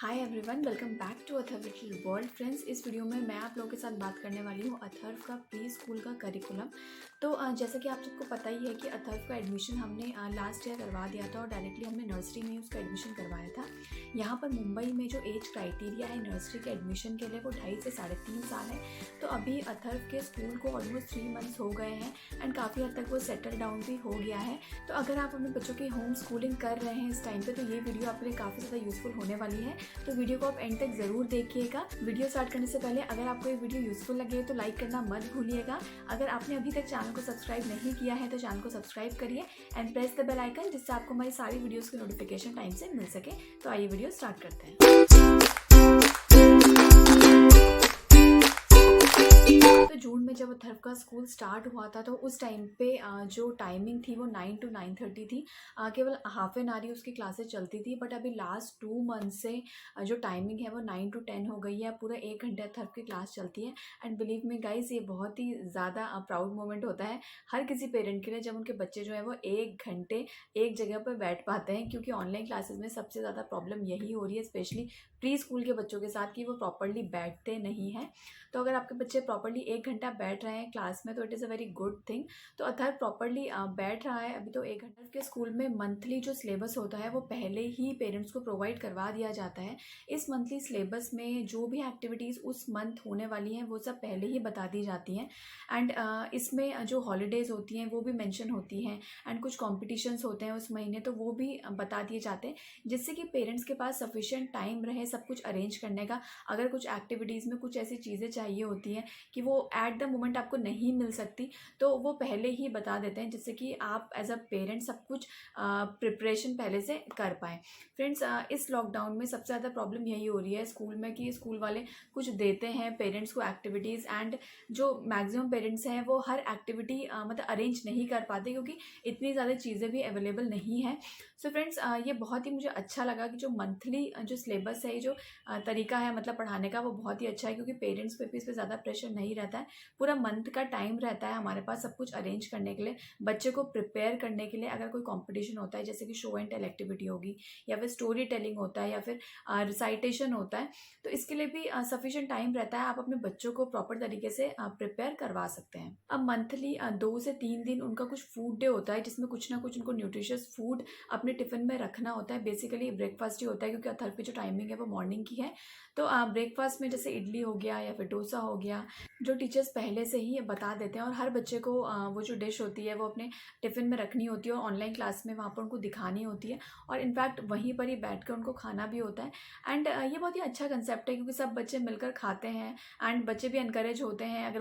Hi everyone, welcome back to Atharva little world. Friends, इस video में मैं आप लोगों के साथ बात करने वाली हूँ अथर्व का प्री स्कूल का करिकुलम। तो जैसा कि आप सबको पता ही है कि अथर्व का एडमिशन हमने लास्ट ईयर करवा दिया था और डायरेक्टली हमने नर्सरी में उसका एडमिशन करवाया था। यहाँ पर मुंबई में जो एज क्राइटेरिया है नर्सरी के एडमिशन के लिए वो 2.5 से 3.5 साल है। तो अभी अथर्व के स्कूल को ऑलमोस्ट 3 मंथ्स हो गए हैं एंड काफ़ी हद तक वो सेटल डाउन भी हो गया है। तो अगर आप अपने बच्चों की होम स्कूलिंग कर रहे हैं इस टाइम पे तो ये वीडियो आपके लिए काफ़ी ज़्यादा यूजफुल होने वाली है। तो वीडियो को आप एंड तक ज़रूर देखिएगा। वीडियो स्टार्ट करने से पहले अगर आपको ये वीडियो यूजफुल लगे तो लाइक करना मत भूलिएगा। अगर आपने अभी तक चैनल को सब्सक्राइब नहीं किया है तो चैनल को सब्सक्राइब करिए and press the bell icon, जिससे आपको हमारी सारी वीडियोस की नोटिफिकेशन टाइम से मिल सके। तो आइए वीडियो स्टार्ट करते हैं। तो जून में जब अथर्व का स्कूल स्टार्ट हुआ था तो उस टाइम पे जो टाइमिंग थी वो 9 to 9:30 थी। केवल हाफ एन आवर ही उसकी क्लासेस चलती थी। बट अभी लास्ट 2 मंथ से जो टाइमिंग है वो 9 to 10 हो गई है। पूरा 1 घंटे अथर्व की क्लास चलती है एंड बिलीव मी गाइज, ये बहुत ही ज़्यादा प्राउड मोमेंट होता है हर किसी पेरेंट के लिए जब उनके बच्चे जो है वो 1 घंटे एक जगह पर बैठ पाते हैं। क्योंकि ऑनलाइन क्लासेस में सबसे ज़्यादा प्रॉब्लम यही हो रही है, स्पेशली प्री स्कूल के बच्चों के साथ, कि वो प्रॉपरली बैठते नहीं हैं। तो अगर आपके बच्चे प्रॉपरली 1 घंटा बैठ रहे हैं क्लास में तो it is a very good thing. तो अथर्व प्रॉपरली बैठ रहा है अभी तो 1 घंटा। के स्कूल में मंथली जो सिलेबस होता है वो पहले ही पेरेंट्स को प्रोवाइड करवा दिया जाता है। इस मंथली सिलेबस में जो भी एक्टिविटीज़ उस मंथ होने वाली हैं वो सब पहले ही बता दी जाती हैं एंड इसमें जो हॉलीडेज़ होती हैं वो भी मेंशन होती हैं एंड कुछ कॉम्पिटिशन्स होते हैं उस महीने तो वो भी बता दिए जाते हैं, जिससे कि पेरेंट्स के पास सफिशिएंट टाइम रहे सब कुछ अरेंज करने का। अगर कुछ एक्टिविटीज़ में कुछ ऐसी चीज़ें चाहिए होती हैं कि वो एट द मोमेंट आपको नहीं मिल सकती तो वो पहले ही बता देते हैं, जिससे कि आप एज अ पेरेंट सब कुछ प्रिपरेशन पहले से कर पाएँ। फ्रेंड्स, इस लॉकडाउन में सबसे ज़्यादा प्रॉब्लम यही हो रही है स्कूल में कि स्कूल वाले कुछ देते हैं पेरेंट्स को एक्टिविटीज़ एंड जो मैक्सिमम पेरेंट्स हैं वो हर एक्टिविटी मतलब अरेंज नहीं कर पाते क्योंकि इतनी ज़्यादा चीज़ें भी अवेलेबल नहीं हैं। सो फ्रेंड्स, ये बहुत ही मुझे अच्छा लगा कि जो मंथली जो सिलेबस है, जो तरीका है मतलब पढ़ाने का, वो बहुत ही अच्छा है क्योंकि पेरेंट्स पे भी इस पर ज़्यादा प्रेशर नहीं रहता है। पूरा मंथ का टाइम रहता है हमारे पास सब कुछ अरेंज करने के लिए, बच्चे को प्रिपेयर करने के लिए। अगर कोई कंपटीशन होता है जैसे कि शो एंड टेल एक्टिविटी होगी या फिर स्टोरी टेलिंग होता है या फिर रिसाइटेशन होता है, तो इसके लिए भी सफिशिएंट टाइम रहता है। आप अपने बच्चों को प्रॉपर तरीके से प्रिपेयर करवा सकते हैं। अब मंथली 2 से 3 दिन उनका कुछ फूड डे होता है जिसमें कुछ ना कुछ उनको न्यूट्रिशियस फूड अपने टिफ़िन में रखना होता है। बेसिकली ब्रेकफास्ट ही होता है क्योंकि अथर्व की जो टाइमिंग है वो मॉर्निंग की है। तो ब्रेकफास्ट में जैसे इडली हो गया या फिर डोसा हो गया, जो टीचर्स पहले से ही बता देते हैं और हर बच्चे को वो जो डिश होती है वो अपने टिफ़िन में रखनी होती है और ऑनलाइन क्लास में वहाँ पर उनको दिखानी होती है और इनफैक्ट वहीं पर ही बैठ कर उनको खाना भी होता है। एंड ये बहुत ही अच्छा कंसेप्ट है क्योंकि सब बच्चे मिलकर खाते हैं एंड बच्चे भी इनकरेज होते हैं। अगर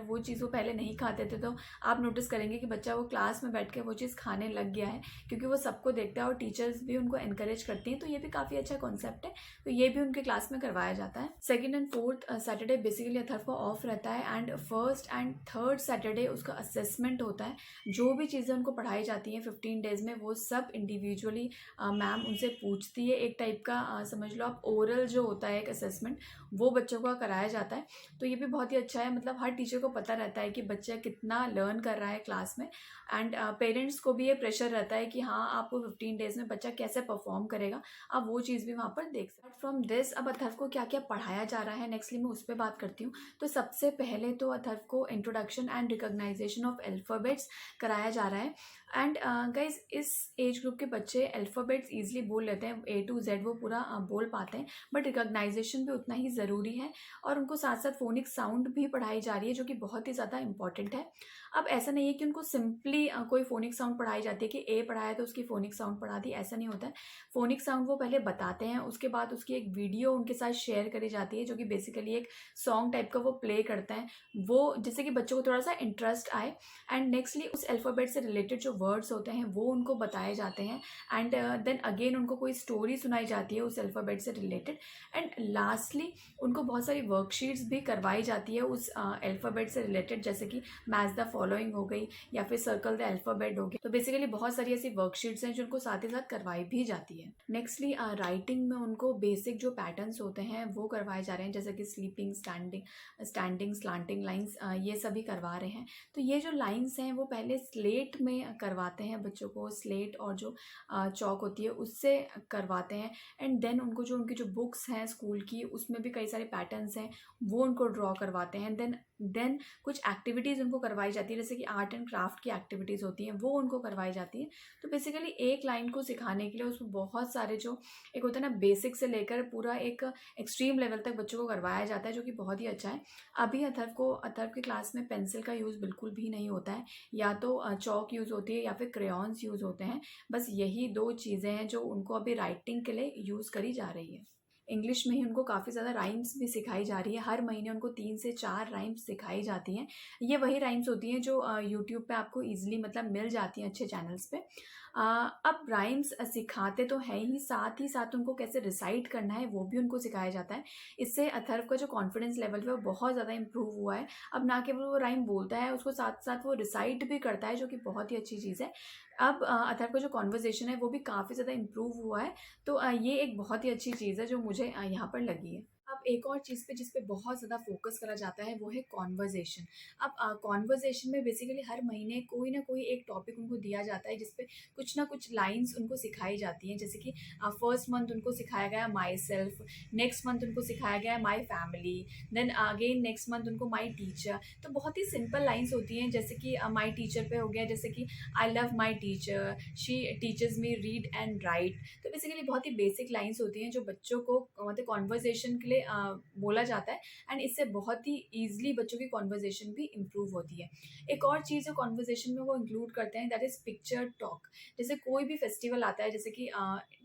वो चीज़ वो पहले नहीं खाते थे तो आप नोटिस करेंगे कि बच्चा वो क्लास में बैठ के वो चीज़ खाने लग गया है क्योंकि वो सबको देखता है और टीचर्स भी उनको इनकरेज करती हैं। तो ये भी काफ़ी अच्छा कॉन्सेप्ट है, तो ये भी उनके क्लास में करवाया जाता है। Second and fourth Saturday basically Atharva को ऑफ रहता है and first and third Saturday उसका असेसमेंट होता है। जो भी चीज़ें उनको पढ़ाई जाती हैं 15 डेज में वो सब इंडिविजुअली मैम उनसे पूछती है। एक टाइप का समझ लो आप ओरल जो होता है एक असेसमेंट, वो बच्चों का कराया जाता है। तो ये भी बहुत ही अच्छा है, मतलब हर टीचर को पता रहता है कि बच्चा कितना लर्न कर रहा है क्लास में एंड पेरेंट्स को भी ये प्रेशर रहता है कि हाँ आपको 15 डेज में बच्चा कैसे परफॉर्म करेगा, आप वो चीज़ भी वहाँ पर देख सकते हैं। फ्रॉम दिस, अब अथर्व को क्या क्या पढ़ाया जा रहा है नेक्स्टली मैं उस पर बात करती हूँ। तो सबसे पहले तो अथर्व को introduction and recognisation of alphabets कराया जा रहा है एंड गाइज इस एज ग्रुप के बच्चे अल्फ़ाबेट्स ईजिली बोल लेते हैं, A to Z वो पूरा बोल पाते हैं, बट रिकॉग्नाइजेशन भी उतना ही ज़रूरी है और उनको साथ साथ फोनिक साउंड भी पढ़ाई जा रही है जो कि बहुत ही ज़्यादा इंपॉर्टेंट है। अब ऐसा नहीं है कि उनको सिंपली कोई फोनिक साउंड पढ़ाई जाती है कि ए पढ़ाया तो उसकी फोनिक साउंड पढ़ा दी, ऐसा नहीं होता है। फोनिक साउंड वो पहले बताते हैं, उसके बाद उसकी एक वीडियो उनके साथ शेयर करी जाती है जो कि बेसिकली एक सॉन्ग टाइप का वो प्ले करता है, वो जिससे कि बच्चों को थोड़ा सा इंटरेस्ट आए एंड नेक्स्टली उस अल्फ़ाबेट से रिलेटेड जो वर्ड्स होते हैं वो उनको बताए जाते हैं एंड देन अगेन उनको कोई स्टोरी सुनाई जाती है उस अल्फ़ाबेट से रिलेटेड एंड लास्टली उनको बहुत सारी वर्कशीट्स भी करवाई जाती है उस अल्फ़ाबेट से रिलेटेड, जैसे कि मैच द फॉलोइंग हो गई या फिर सर्कल द अल्फ़ाबेट हो गया। तो बेसिकली बहुत सारी ऐसी वर्कशीट्स हैं जो उनको साथ ही साथ करवाई भी जाती है। नेक्स्टली राइटिंग में उनको बेसिक जो पैटर्न्स होते हैं वो करवाए जा रहे हैं, जैसे कि स्लीपिंग, स्टैंडिंग, स्लांटिंग लाइन्स, ये सभी करवा रहे हैं। तो ये जो लाइन्स हैं वो पहले स्लेट में करवाते हैं बच्चों को, स्लेट और जो चॉक होती है उससे करवाते हैं। एंड देन उनको जो उनकी जो बुक्स हैं स्कूल की उसमें भी कई सारे पैटर्न्स हैं वो उनको ड्रॉ करवाते हैं। देन कुछ एक्टिविटीज़ उनको करवाई जाती है, जैसे कि आर्ट एंड क्राफ्ट की एक्टिविटीज़ होती हैं वो उनको करवाई जाती हैं। तो बेसिकली एक लाइन को सिखाने के लिए उसमें बहुत सारे जो एक होता है ना बेसिक से लेकर पूरा एक एक्सट्रीम लेवल तक बच्चों को करवाया जाता है, जो कि बहुत ही अच्छा है। अभी अथर्व की क्लास में पेंसिल का यूज़ बिल्कुल भी नहीं होता है, या तो चौक यूज़ होती है या फिर क्रेयॉन्स यूज़ होते हैं। बस यही दो चीज़ें हैं जो उनको अभी राइटिंग के लिए यूज़ करी जा रही है। इंग्लिश में ही उनको काफ़ी ज़्यादा राइम्स भी सिखाई जा रही है। हर महीने उनको 3 से 4 राइम्स सिखाई जाती हैं। ये वही राइम्स होती हैं जो यूट्यूब पे आपको ईज़िली मतलब मिल जाती हैं अच्छे चैनल्स पे। अब राइम्स सिखाते तो हैं ही साथ उनको कैसे रिसाइट करना है वो भी उनको सिखाया जाता है। इससे अथर्व का जो कॉन्फिडेंस लेवल है वो बहुत ज़्यादा इम्प्रूव हुआ है। अब ना केवल वो राइम बोलता है, उसको साथ-साथ वो रिसाइट भी करता है, जो कि बहुत ही अच्छी चीज़ है। अब अथर्व का जो कन्वर्सेशन है वो भी काफ़ी ज़्यादा इम्प्रूव हुआ है। तो ये एक बहुत ही अच्छी चीज़ है जो मुझे यहाँ पर लगी है। अब एक और चीज़ पे जिस पे बहुत ज़्यादा फोकस करा जाता है वो है कॉन्वर्जेशन। अब कॉन्वर्जेशन में बेसिकली हर महीने कोई ना कोई एक टॉपिक उनको दिया जाता है जिस पे कुछ ना कुछ लाइन्स उनको सिखाई जाती हैं। जैसे कि फर्स्ट मंथ उनको सिखाया गया माई सेल्फ, नेक्स्ट मंथ उनको सिखाया गया my family, then again next month उनको माई टीचर। तो बहुत ही सिंपल लाइन्स होती हैं, जैसे कि माई टीचर पे हो गया, जैसे कि I love my teacher, she teachers me read and right. तो बेसिकली बहुत ही बेसिक लाइन्स होती हैं जो बच्चों को मतलब कॉन्वर्जेशन के लिए बोला जाता है। एंड इससे बहुत ही ईजिली बच्चों की कॉन्वर्जेशन भी इम्प्रूव होती है। एक और चीज़ जो कॉन्वर्जेशन में वो इंक्लूड करते हैं दैट इज़ पिक्चर टॉक। जैसे कोई भी फेस्टिवल आता है, जैसे कि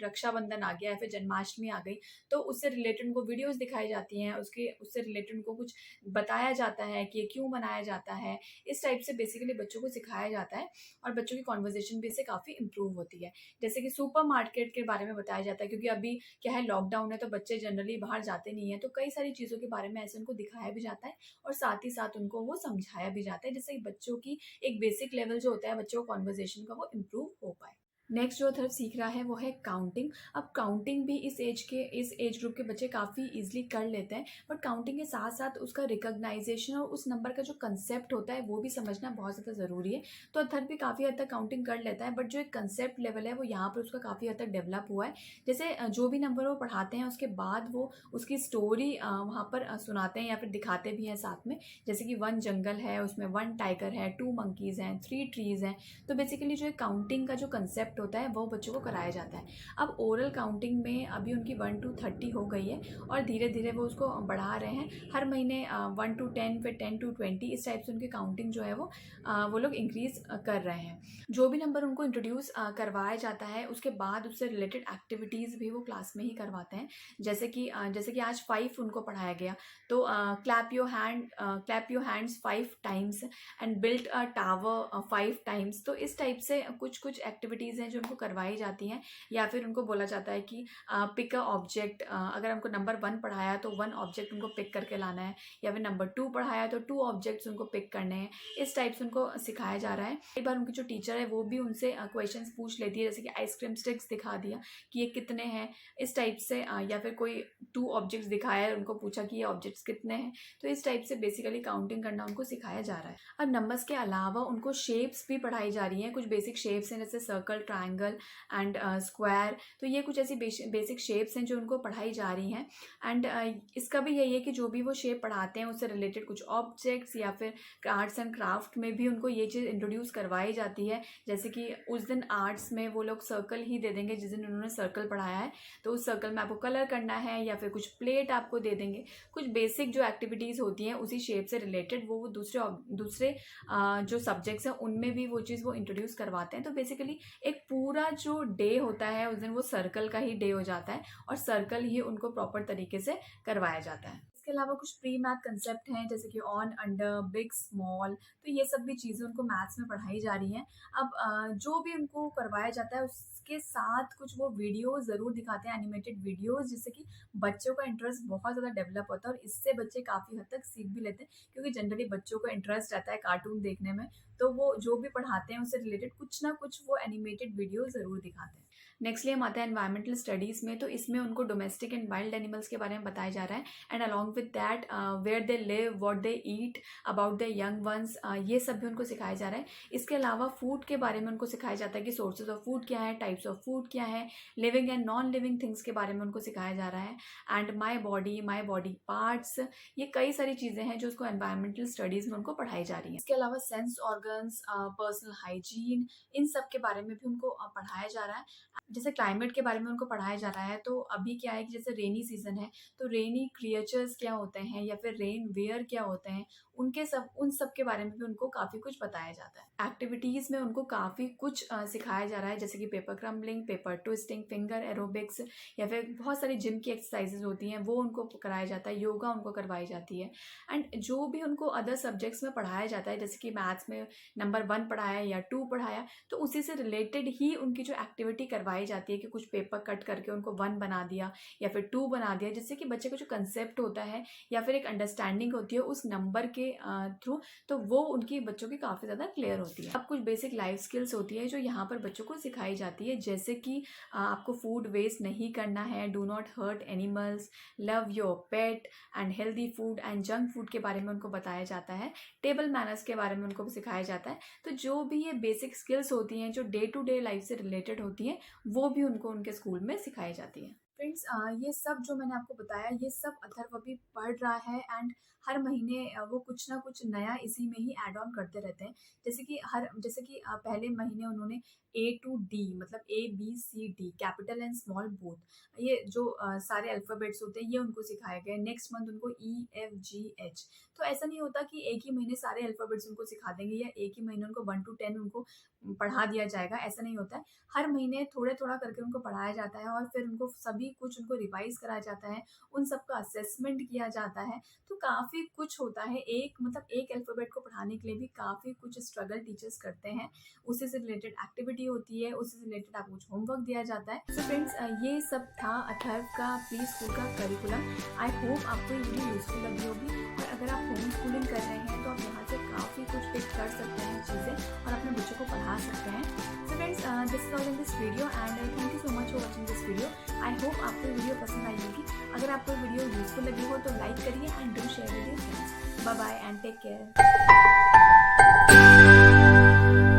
रक्षाबंधन आ गया या फिर जन्माष्टमी आ गई, तो उससे रिलेटेड उनको वीडियोज़ दिखाई जाती हैं, उससे रिलेटेड उनको कुछ बताया जाता है कि ये क्यों मनाया जाता है। इस टाइप से बेसिकली बच्चों को सिखाया जाता है और बच्चों की कॉन्वर्जेशन भी इससे काफ़ी इम्प्रूव होती है। जैसे कि सुपर मार्केट के बारे में बताया जाता है, क्योंकि अभी क्या है लॉकडाउन है तो बच्चे जनरली बाहर जाते नहीं हैं, तो कई सारी चीज़ों के बारे में ऐसे उनको दिखाया भी जाता है और साथ ही साथ उनको वो समझाया भी जाता है, जिससे कि बच्चों की एक बेसिक लेवल जो होता है बच्चों को कॉन्वर्जेशन का वो इम्प्रूव हो पाए। नेक्स्ट जो थर्ड सीख रहा है वो है काउंटिंग। अब काउंटिंग भी इस एज ग्रुप के बच्चे काफ़ी इजीली कर लेते हैं, बट काउंटिंग के साथ साथ उसका रिकॉग्नाइजेशन और उस नंबर का जो कंसेप्ट होता है वो भी समझना बहुत ज़्यादा ज़रूरी है। तो थर्ड भी काफ़ी हद तक काउंटिंग कर लेता है, बट जो एक कंसेप्ट लेवल है वो यहाँ पर उसका काफ़ी हद तक डेवलप हुआ है। जैसे जो भी नंबर वो पढ़ाते हैं उसके बाद वो उसकी स्टोरी वहाँ पर सुनाते हैं या फिर दिखाते भी हैं साथ में। जैसे कि 1 जंगल है, उसमें 1 टाइगर है, 2 मंकीज़ हैं, 3 ट्रीज़ हैं। तो बेसिकली जो एक काउंटिंग का जो कंसेप्ट होता है वो बच्चों को कराया जाता है। अब ओरल काउंटिंग में अभी उनकी 1 to 30 हो गई है और धीरे धीरे वो उसको बढ़ा रहे हैं। हर महीने 1 to 10 फिर 10 to 20 इस टाइप से उनकी काउंटिंग जो है वो लोग इंक्रीज कर रहे हैं। जो भी नंबर उनको इंट्रोड्यूस करवाया जाता है उसके बाद उससे रिलेटेड एक्टिविटीज़ भी वो क्लास में ही करवाते हैं। जैसे कि आज 5 उनको पढ़ाया गया, तो clap your hands 5 times and built a tower 5 times. तो इस टाइप से कुछ कुछ एक्टिविटीज़ हैं जो उनको करवाई जाती हैं। या फिर उनको बोला जाता है कि पिक अ ऑब्जेक्ट, अगर हमको नंबर 1 पढ़ाया तो 1 ऑब्जेक्ट उनको पिक करके लाना है, या फिर नंबर 2 पढ़ाया तो 2 ऑब्जेक्ट्स उनको पिक करने हैं। इस टाइप से उनको सिखाया जा रहा है। एक बार उनकी जो टीचर है वो भी उनसे क्वेश्चंस पूछ लेती है, जैसे कि आइसक्रीम स्टिक्स दिखा दिया कि ये कितने हैं, इस टाइप से, या फिर कोई 2 ऑब्जेक्ट्स दिखाया उनको पूछा कि ये ऑब्जेक्ट्स कितने हैं। तो इस टाइप से बेसिकली काउंटिंग करना उनको सिखाया जा रहा है। अब नंबर्स के अलावा उनको शेप्स भी पढ़ाई जा रही हैं। कुछ बेसिक शेप्स हैं जैसे सर्कल, ट्रायंगल एंड स्क्वायर। तो ये कुछ ऐसी बेसिक शेप्स हैं जो उनको पढ़ाई जा रही हैं। एंड इसका भी यही है कि जो भी वो शेप पढ़ाते हैं उससे रिलेटेड कुछ ऑब्जेक्ट्स या फिर आर्ट्स एंड क्राफ्ट में भी उनको ये चीज़ इंट्रोड्यूस करवाई जाती है। जैसे कि उस दिन आर्ट्स में वो लोग सर्कल ही दे देंगे, जिस दिन उन्होंने सर्कल पढ़ाया है तो उस सर्कल में आपको कलर करना है, या फिर कुछ प्लेट आपको दे देंगे। कुछ बेसिक जो एक्टिविटीज़ होती हैं उसी शेप से रिलेटेड वो दूसरे जो सब्जेक्ट्स हैं उनमें भी वो चीज़ वो इंट्रोड्यूस करवाते हैं। तो बेसिकली एक पूरा जो डे होता है उस दिन वो सर्कल का ही डे हो जाता है और सर्कल ही उनको प्रॉपर तरीके से करवाया जाता है। इसके अलावा कुछ प्री मैथ कंसेप्ट हैं जैसे कि ऑन, अंडर, बिग, स्मॉल। तो ये सब भी चीज़ें उनको मैथ्स में पढ़ाई जा रही हैं। अब जो भी उनको करवाया जाता है उसके साथ कुछ वो वीडियो ज़रूर दिखाते हैं, एनिमेटेड वीडियोज़, जिससे कि बच्चों का इंटरेस्ट बहुत ज़्यादा डेवलप होता है और इससे बच्चे काफ़ी हद तक सीख भी लेते हैं, क्योंकि जनरली बच्चों को इंटरेस्ट रहता है कार्टून देखने में। तो वो जो भी पढ़ाते हैं उससे रिलेटेड कुछ ना कुछ वो एनिमेटेड वीडियो ज़रूर दिखाते हैं। नेक्स्टली हम आते हैं एनवायरमेंटल स्टडीज़ में। तो इसमें उनको डोमेस्टिक एंड वाइल्ड एनिमल्स के बारे में बताया जा रहा है, and along with that where they live, what they eat, about the young ones, ये सब भी उनको सिखाया जा रहा है। इसके अलावा फूड के बारे में उनको सिखाया जाता है कि सोर्सेज ऑफ फूड क्या है, टाइप्स ऑफ फूड क्या है, living and non living things के बारे में उनको सिखाया जा रहा है, एंड माई बॉडी पार्ट्स, ये कई सारी चीज़ें हैं जो उसको एनवायरमेंटल स्टडीज़ में उनको पढ़ाई जा रही हैं। इसके अलावा सेंस ऑर्गन्स, पर्सनल हाइजीन, इन सब के बारे में भी उनको पढ़ाया जा रहा है। जैसे क्लाइमेट के बारे में उनको पढ़ाया जा रहा है, तो अभी क्या है कि जैसे रेनी सीजन है, तो रेनी क्रिएचर्स क्या होते हैं या फिर रेन वेयर क्या होते हैं, उन सब के बारे में भी उनको काफ़ी कुछ बताया जाता है। एक्टिविटीज़ में उनको काफ़ी कुछ सिखाया जा रहा है, जैसे कि paper crumbling, paper twisting, finger aerobics, या फिर बहुत सारी जिम की एक्सरसाइजेज होती हैं वो उनको कराया जाता है, योगा उनको करवाई जाती है। एंड जो भी उनको अदर सब्जेक्ट्स में पढ़ाया जाता है, जैसे कि मैथ्स में नंबर 1 पढ़ाया या 2 पढ़ाया, तो उसी से रिलेटेड ही उनकी जो एक्टिविटी करवाई जाती है कि कुछ पेपर कट करके उनको 1 बना दिया या फिर 2 बना दिया, जिससे कि बच्चे को जो कंसेप्ट होता है या फिर एक अंडरस्टैंडिंग होती है उस नंबर के थ्रू, तो वो उनकी बच्चों की काफ़ी ज़्यादा क्लियर होती है। अब कुछ बेसिक लाइफ स्किल्स होती है जो यहाँ पर बच्चों को सिखाई जाती है, जैसे कि आपको फूड वेस्ट नहीं करना है, do not hurt animals, love your pet, and healthy food and junk food के बारे में उनको बताया जाता है, टेबल मैनर्स के बारे में उनको सिखाया जाता है। तो जो भी ये बेसिक स्किल्स होती हैं जो डे टू डे लाइफ से रिलेटेड होती हैं, वो भी उनको उनके स्कूल में सिखाई जाती है। फ्रेंड्स, ये सब जो मैंने आपको बताया, ये सब अथर्व अभी पढ़ रहा है, एंड हर महीने वो कुछ ना कुछ नया इसी में ही ऐड ऑन करते रहते हैं। जैसे कि पहले महीने उन्होंने A to D, मतलब ABCD, capital and small both, ये जो सारे अल्फ़ाबेट्स होते हैं ये उनको सिखाए गए। नेक्स्ट मंथ उनको EFGH। तो ऐसा नहीं होता कि एक ही महीने सारे अल्फ़ाबेट्स उनको सिखा देंगे या एक ही महीने उनको 1 to 10 उनको पढ़ा दिया जाएगा, ऐसा नहीं होता है। हर महीने थोड़ा करके उनको पढ़ाया जाता है, और फिर उनको सभी कुछ उनको रिवाइज़ कराया जाता है, उन सब का असेसमेंट किया जाता है। तो काफ़ी कुछ होता है, एक अल्फ़ाबेट को पढ़ाने के लिए भी काफ़ी कुछ स्ट्रगल टीचर्स करते हैं। उसी से रिलेटेड एक्टिविटी होती है, उसी से रिलेटेड आपको कुछ होमवर्क दिया जाता है। तो फ्रेंड्स, ये सब था अथर्व का प्री स्कूल का करिकुलम। आई होप आपको ये वीडियो यूजफुल लगी होगी, और अगर आप होम स्कूलिंग कर रहे हैं तो आप यहाँ से काफ़ी कुछ पिक कर सकते हैं चीज़ें, और अपने बच्चों को पढ़ा सकते हैं। So friends, this is all in this video, and thank you so much for watching this video. I hope आपको वीडियो पसंद आई होगी। अगर आपको वीडियो यूजफुल लगी हो तो लाइक करिए and do share with your friends. Bye bye and take care.